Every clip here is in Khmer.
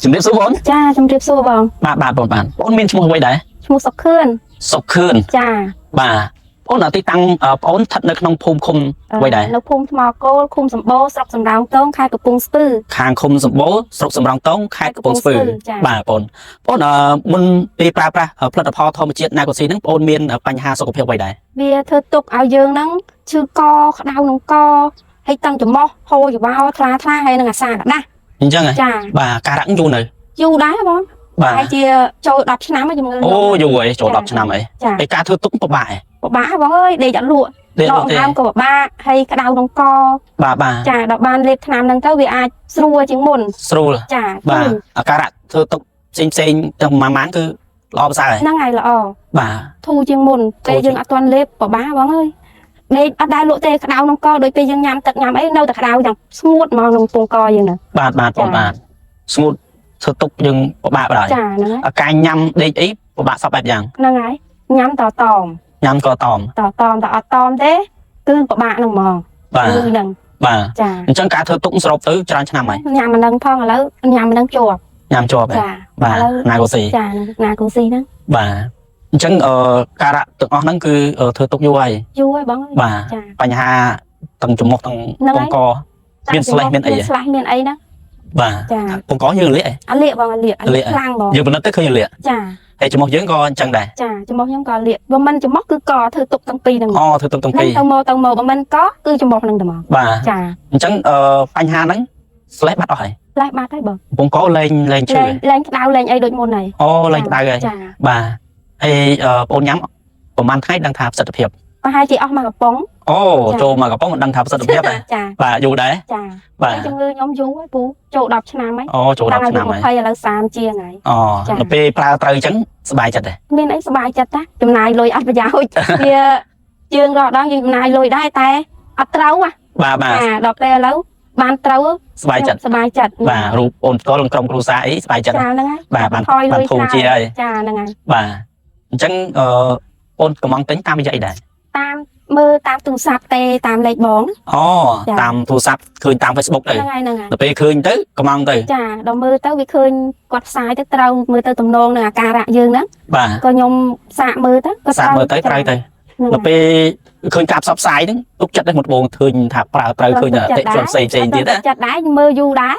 ជំរាបសួរបងចាជំរាបសួរបងបាទបងមានឈ្មោះអ្វីដែរឈ្មោះសុកខឿនសុកខឿនចាបាទបងទីតាំងបងស្ថិតនៅក្នុងភូមិឃុំអ្វីដែរនៅភូមិថ្មគោលឃុំសម្បូរស្រុកសំរោងតងខេត្តកំពង់ស្ពឺខាងឃុំសម្បូរស្រុកសំរោងតងខេត្តកំពង់ស្ពឺបាទបងមុនពេលប្រើប្រាស់ផលិតផលធម្មជាតិណាកូស៊ីហ្នឹងបងមានបញ្ហាសុខភាពអ្វីដែរវាធ្វើទុកឲ្យយើងហ្នឹងឈឺកក្តៅក្នុងកហើយតាំងច្រមុះហូរច្បោថ្លាហើយនឹងអាសាកដាស់អញ្ចឹងបាទការៈយូរនៅយូរដែរបងហើយជាចូល10ឆ្នាំហើយជំងឺអូយូរហើយចូល10ឆ្នាំហើយពេលការធ្វើទុកពិបាកបងអើយដេកអត់លក់ដកដើមក៏ពិបាកហើយក្តៅក្នុងកបាទចាដល់បានលេបថ្នាំហ្នឹងទៅវាអាចស្រួលជាងមុនស្រួលចាបាទអាការៈធ្វើទុកផ្សេងទាំងប្រហែលគឺល្អប្រសើរហ្នឹងហើយល្អបាទធូរជាងមុនពេលយើងអត់ទាន់លេបពិបាកបងអើយដេកអត់ដែរលក់ទេក្តៅក្នុងកដូចពេលយើងញ៉ាំទឹកញ៉ាំអីនៅតែក្តៅយ៉ាងស្ងួតហ្មងក្នុងពងកយើងហ្នឹងបាទស្ងួតធ្វើទុកយើងពិបាកបាទចាហ្នឹងហើយការញ៉ាំដេកអីពិបាកសពបែបយ៉ាងហ្នឹងហើយញ៉ាំតញ៉ាំក៏តមតែអត់តមទេគឺពិបាកហ្នឹងហ្មងបាទហ្នឹងបាទចាអញ្ចឹងការធ្វើទុកសរុបទៅច្រើនឆ្នាំហើយញ៉ាំមិនដឹងផងឥឡូវញ៉ាំមិនដឹងជាប់ចាបាទណាកូស៊ីចាណាកូស៊ីហ្នឹងបាទអញ្ចឹងការៈទាំងអស់ហ្នឹងគឺធ្វើទុកយូរហើយបងបាទបញ្ហាទាំងច្រមុះទាំងពងកមានស្លេះមានអីហ្នឹងបាទពងកយើងលាកអត់លាកបងអត់លាកខ្លាំងបងយើងពិនិត្យទៅឃើញលាកចាហើយច្រមុះយើងក៏អញ្ចឹងដែរចាច្រមុះខ្ញុំក៏លាកបើមិនច្រមុះគឺកធ្វើទុកទាំងពីរហ្នឹងធ្វើទុកទាំងពីរទៅមកបើមិនកគឺច្រមុះហ្នឹងតែមកបាទចាអញ្ចឹងបញ្ហាហ្នឹងស្លេះបាត់អស់ហើយស្លេះបាត់ហើយបងពងកលែងឈឺលែងក្តៅលែងអីដូចមុនហើយលែងក្តៅហើយបាទហើយបងញ៉ាំប្រហែលថ្ងៃដឹងថាប្រសិទ្ធភាពប្រហែលជាអស់មកកំប៉ុងចូលមកកំប៉ុងដឹងថាប្រសិទ្ធភាពដែរបាទយូរដែរចាបាទជំងឺខ្ញុំយូរហើយពូចូល10ឆ្នាំហើយចូល10ឆ្នាំហើយ20ឥឡូវ30ជាងហើយដល់ពេលប្រើត្រូវអញ្ចឹងសប្បាយចិត្តដែរមានអីសប្បាយចិត្តតាចំណាយលុយអត់ប្រយោជន៍វាជើងរកដល់យើងចំណាយលុយដែរតែអត់ត្រូវបាទដល់ពេលឥឡូវបានត្រូវសប្បាយចិត្តបាទរូបអូនផ្ទាល់ក្រុមគ្រួសារអីសប្បាយចិត្តហ្នឹងហើយបាទបានធូរជាហើយចាហ្នឹងហើយបាទអញ្ចឹងអូនកំងទិញតាមរយៈអីដែរតាមមើលតាមទូរស័ព្ទទេតាមលេខបងតាមទូរស័ព្ទឃើញតាម Facebook ទៅហ្នឹងហើយដល់ពេលឃើញទៅកំងទៅចាដល់មើលទៅវាឃើញគាត់ផ្សាយទៅត្រូវមើលទៅទំនងនឹងអាការៈយើងហ្នឹងបាទក៏ខ្ញុំសាកមើលទៅគាត់សាកមើលទៅត្រូវទៅដល់ពេលឃើញការផ្សព្វផ្សាយហ្នឹងទុកចិត្តដែរមុនបងឃើញថាប្រើត្រូវឃើញអតិជនផ្សេងទៀតណាចិត្តដែរមើលយូរដែរ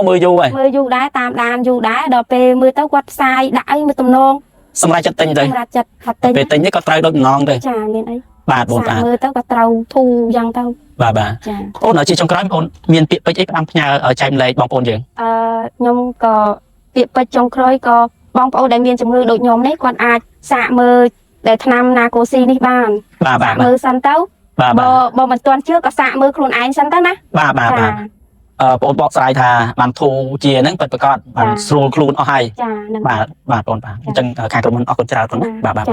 មើលយូរហើយមើលយូរដែរតាមដានយូរដែរដល់ពេលមើលទៅគាត់ផ្សាយដាក់អីមើលទំនងសម្រាប់ចិត្តទិញទៅសម្រាប់ចិត្តគាត់ទិញពេលទិញនេះក៏ត្រូវដូចម្ដងទៅចាមានអីបាទបងបាទមើលទៅក៏ត្រូវធូរយ៉ាងទៅបាទចាអូនជាចុងក្រោយបងមានពាក្យពេចន៍អីផ្ដាំផ្ញើចែកម្លែកបងប្អូនយើងខ្ញុំក៏ពាក្យពេចន៍ចុងក្រោយក៏បងប្អូនដែលមានជំងឺដូចខ្ញុំនេះគាត់អាចសាកមើលដែលថ្នាំណាកូស៊ីនេះបានមើលសិនទៅបើមិនទាន់ជឿក៏សាកមើលខ្លួនឯងសិនទៅណាបាទបងប្អូនបកស្រាយថាបានធូរជាហ្នឹងពិតប្រាកដបានស្រួលខ្លួនអស់ហើយចាហ្នឹងបាទបងប្អូនបាទអញ្ចឹងខាងក្រុមហ៊ុនអរគុណច្រើនបងណាបាទ